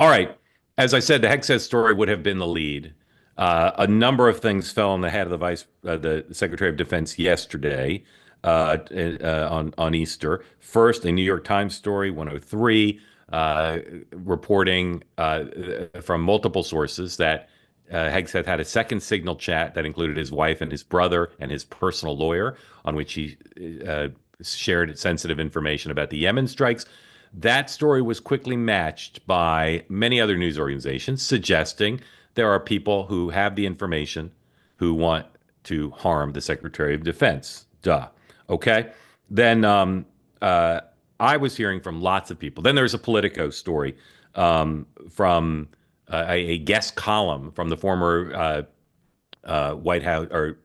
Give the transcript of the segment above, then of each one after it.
All right. As I said, the Hegseth story would have been the lead. A number of things fell on the head of the Secretary of Defense yesterday on Easter. First, a New York Times story, 103, reporting from multiple sources that Hegseth had a second signal chat that included his wife and his brother and his personal lawyer, on which he shared sensitive information about the Yemen strikes. That story was quickly matched by many other news organizations suggesting there are people who have the information who want to harm the Secretary of Defense. Duh. Okay. Then I was hearing from lots of people. Then there's a Politico story from a guest column from the former White House or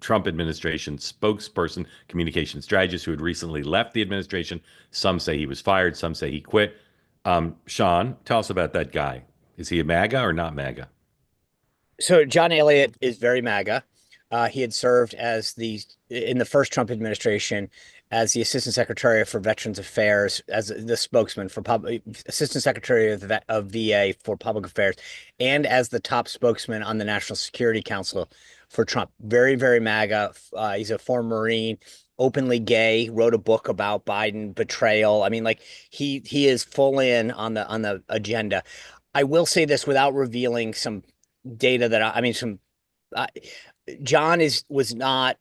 Trump administration spokesperson, communication strategist who had recently left the administration. Some say he was fired, some say he quit. Sean, tell us about that guy. Is he a MAGA or not MAGA? So John Elliott is very MAGA. He had served as in the first Trump administration as the Assistant Secretary for Veterans Affairs, as the spokesman for Assistant Secretary of VA for Public Affairs, and as the top spokesman on the National Security Council for Trump. Very, very MAGA. He's a former Marine, openly gay, wrote a book about Biden betrayal. I mean, like he is full in on the agenda. I will say this without revealing some data that I mean some uh, John was not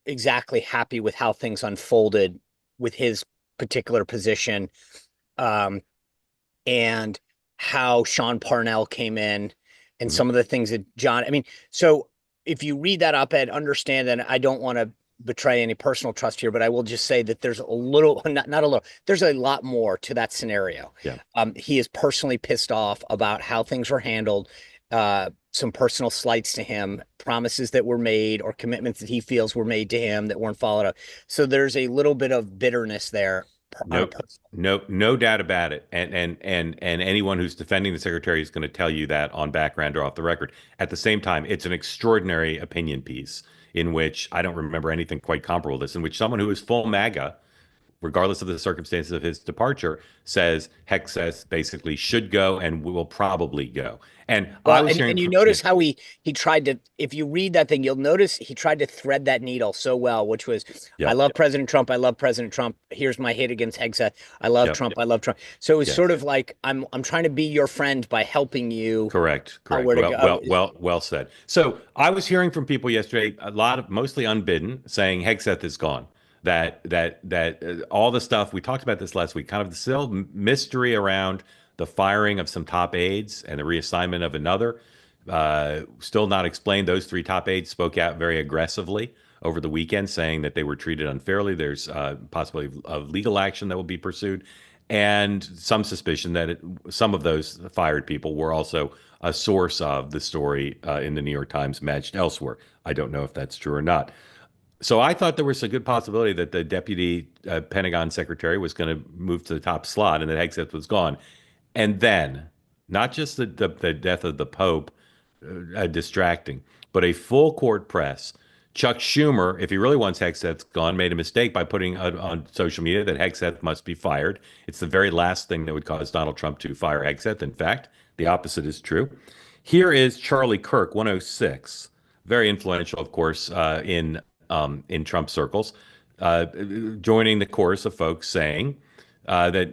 exactly happy with how things unfolded with his particular position, um, and how Sean Parnell came in and Mhm. some of the things that John, I mean, so if you read that op-ed, understand that I don't want to betray any personal trust here, but I will just say that there's a little, not a little, there's a lot more to that scenario. Yeah. He is personally pissed off about how things were handled, some personal slights to him, promises that were made or commitments that he feels were made to him that weren't followed up. So there's a little bit of bitterness there on a No, personal. no doubt about it. And anyone who's defending the secretary is going to tell you that on background or off the record. At the same time, it's an extraordinary opinion piece in which I don't remember anything quite comparable to this, in which someone who is full MAGA, regardless of the circumstances of his departure, says Hegseth basically should go and will probably go. And I Well, was hearing and you from, yeah, notice how he tried to, if you read that thing, you'll notice he tried to thread that needle so well, which was, I yeah, love President Trump. I love President Trump. Here's my hit against Hegseth. I love yeah, Trump. I love Trump. So it was sort yes. of like I'm trying to be your friend by helping you Correct, correct. where to go. Well said. So I was hearing from people yesterday, a lot of mostly unbidden, saying Hegseth is gone. That all the stuff we talked about this last week, kind of the still mystery around the firing of some top aides and the reassignment of another, still not explained. Those three top aides spoke out very aggressively over the weekend, saying that they were treated unfairly. There's possibility of legal action that will be pursued, and some suspicion that some of those fired people were also a source of the story in the New York Times matched elsewhere. I don't know if that's true or not. So I thought there was a good possibility that the deputy Pentagon secretary was going to move to the top slot and that Hegseth was gone. And then, not just the death of the Pope distracting, but a full court press. Chuck Schumer, if he really wants Hegseth gone, made a mistake by putting on social media that Hegseth must be fired. It's the very last thing that would cause Donald Trump to fire Hegseth. In fact, the opposite is true. Here is Charlie Kirk, 106, very influential, of course, in Trump circles, uh, joining the chorus of folks saying that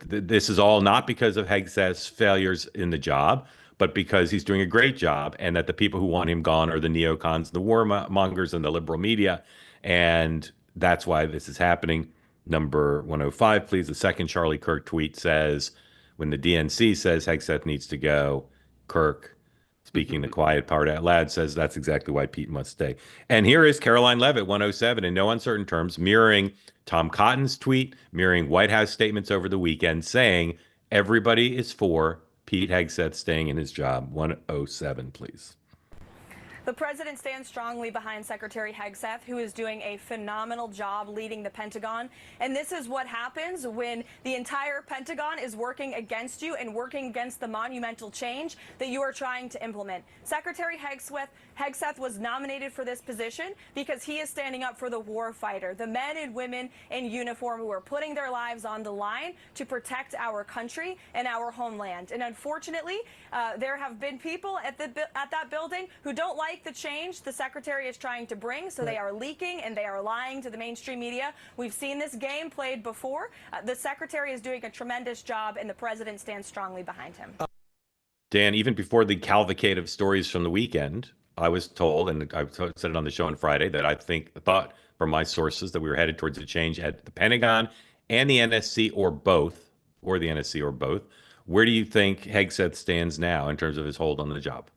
this is all not because of Hegseth's failures in the job, but because he's doing a great job, and that the people who want him gone are the neocons, the warmongers, and the liberal media, and that's why this is happening. Number 105, please. The second Charlie Kirk tweet says, when the DNC says Hegseth needs to go, Kirk, speaking the quiet part out loud, says that's exactly why Pete must stay. And here is Caroline Levitt, 107, in no uncertain terms, mirroring Tom Cotton's tweet, mirroring White House statements over the weekend, saying everybody is for Pete Hegseth staying in his job. 107, please. The president stands strongly behind Secretary Hegseth, who is doing a phenomenal job leading the Pentagon. And this is what happens when the entire Pentagon is working against you and working against the monumental change that you are trying to implement. Secretary Hegseth was nominated for this position because he is standing up for the war fighter, the men and women in uniform who are putting their lives on the line to protect our country and our homeland. And unfortunately, there have been people at that building who don't like the change the secretary is trying to bring, so they are leaking and they are lying to the mainstream media. We've seen this game played before. The secretary is doing a tremendous job, and the president stands strongly behind him. Dan, even before the cavalcade of stories from the weekend, I was told, and I said it on the show on Friday, that thought from my sources that we were headed towards a change at the Pentagon and the NSC or both, or the NSC or both. Where do you think Hegseth stands now in terms of his hold on the job?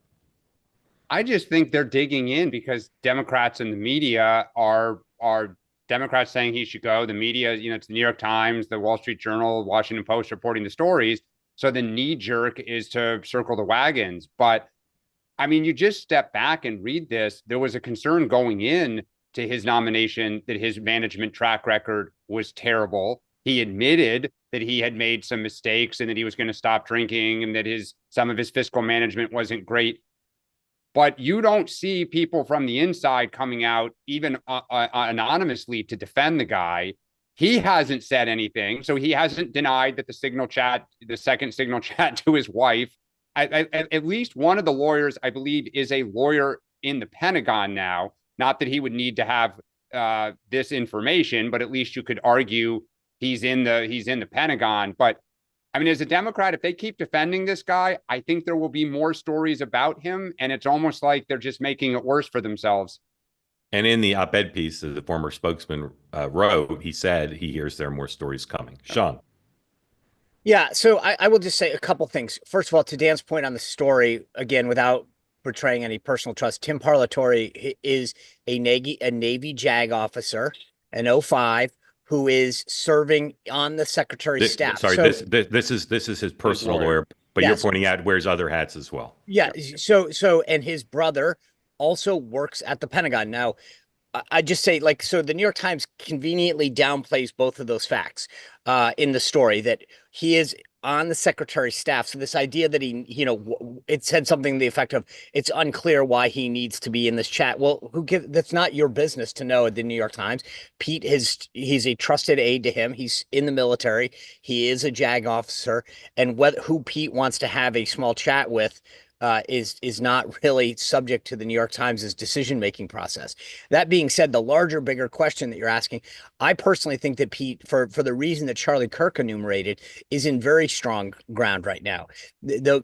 I just think they're digging in because Democrats and the media are Democrats saying he should go. The media, it's the New York Times, the Wall Street Journal, Washington Post reporting the stories. So the knee jerk is to circle the wagons. But I mean, you just step back and read this. There was a concern going in to his nomination that his management track record was terrible. He admitted that he had made some mistakes and that he was going to stop drinking and that some of his fiscal management wasn't great. But you don't see people from the inside coming out, even anonymously, to defend the guy. He hasn't said anything. So he hasn't denied that the second signal chat to his wife, at least one of the lawyers, I believe, is a lawyer in the Pentagon now. Not that he would need to have this information, but at least you could argue he's in the Pentagon. But I mean, as a Democrat, if they keep defending this guy, I think there will be more stories about him. And it's almost like they're just making it worse for themselves. And in the op-ed piece that the former spokesman wrote, he said he hears there are more stories coming. Sean. Yeah, so I will just say a couple things. First of all, to Dan's point on the story, again, without betraying any personal trust, Tim Parlatore is a Navy JAG officer, an 05, who is serving on the secretary's staff. Sorry, so, this is his personal lawyer, but yes, you're pointing out wears other hats as well. Yeah. So and his brother also works at the Pentagon. Now, I just say, so the New York Times conveniently downplays both of those facts in the story, that he is on the secretary's staff. So this idea that it said something to the effect of, it's unclear why he needs to be in this chat. Well, that's not your business to know at the New York Times. He's a trusted aide to him. He's in the military. He is a JAG officer, and who Pete wants to have a small chat with is not really subject to the New York Times' decision-making process. That being said, the bigger question that you're asking, I personally think that Pete, for the reason that Charlie Kirk enumerated, is in very strong ground right now.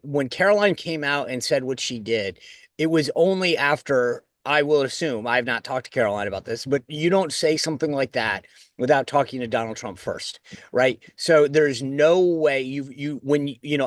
When Caroline came out and said what she did, it was only after, I will assume, I have not talked to Caroline about this, but you don't say something like that without talking to Donald Trump first, right? So there's no way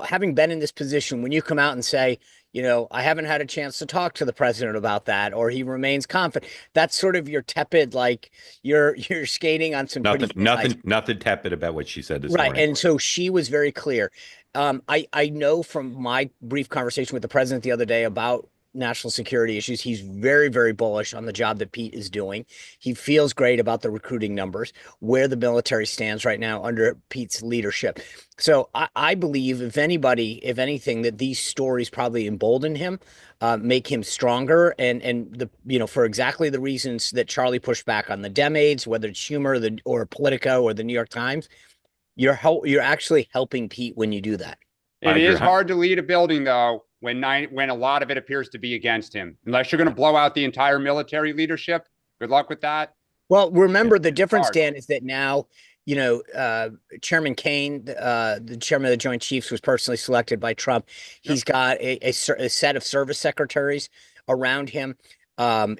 having been in this position, when you come out and say, I haven't had a chance to talk to the president about that, or he remains confident, that's sort of your tepid, like you're skating on some nothing tepid about what she said this morning. Right. And so she was very clear. I know from my brief conversation with the president the other day about national security issues, he's very, very bullish on the job that Pete is doing. He feels great about the recruiting numbers, where the military stands right now under Pete's leadership. So I believe, if anything, that these stories probably embolden him, make him stronger, and for exactly the reasons that Charlie pushed back on the dem aides, whether it's humor or Politico or the New York Times, you're actually helping Pete when you do that. It is hard to lead a building, though, when a lot of it appears to be against him. Unless you're going to blow out the entire military leadership, good luck with that. Well, remember, the difference, Dan, is that now, Chairman Kaine, the chairman of the Joint Chiefs, was personally selected by Trump. He's got a set of service secretaries around him.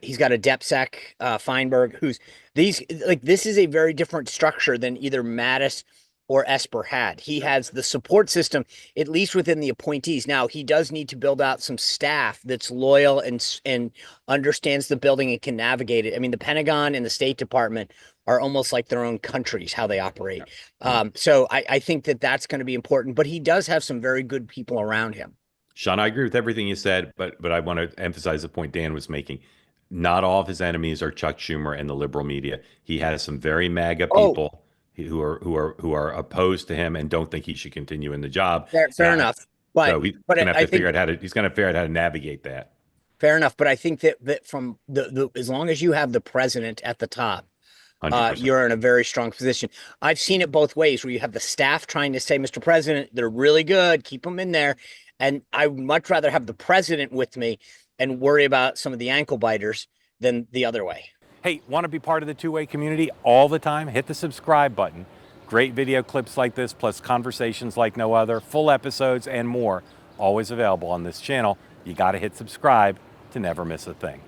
He's got a DepSec, Feinberg, this is a very different structure than either Mattis or Esper had. He has the support system, at least within the appointees. Now, he does need to build out some staff that's loyal and understands the building and can navigate it. I mean, the Pentagon and the State Department are almost like their own countries, how they operate. So I think that that's going to be important, but he does have some very good people around him. Sean, I agree with everything you said, but I want to emphasize the point Dan was making. Not all of his enemies are Chuck Schumer and the liberal media. He has some very MAGA Oh, people who are opposed to him and don't think he should continue in the job. fair enough. So But he's but gonna have I to figure think out how to he's gonna figure out how to navigate that. fair enough. But I think that from the as long as you have the president at the top, 100%. you're in a very strong position. I've seen it both ways, where you have the staff trying to say, Mr. President, they're really good, keep them in there. And I would much rather have the president with me and worry about some of the ankle biters than the other way. Hey, want to be part of the two-way community all the time? Hit the subscribe button. Great video clips like this, plus conversations like no other, full episodes and more, always available on this channel. You got to hit subscribe to never miss a thing.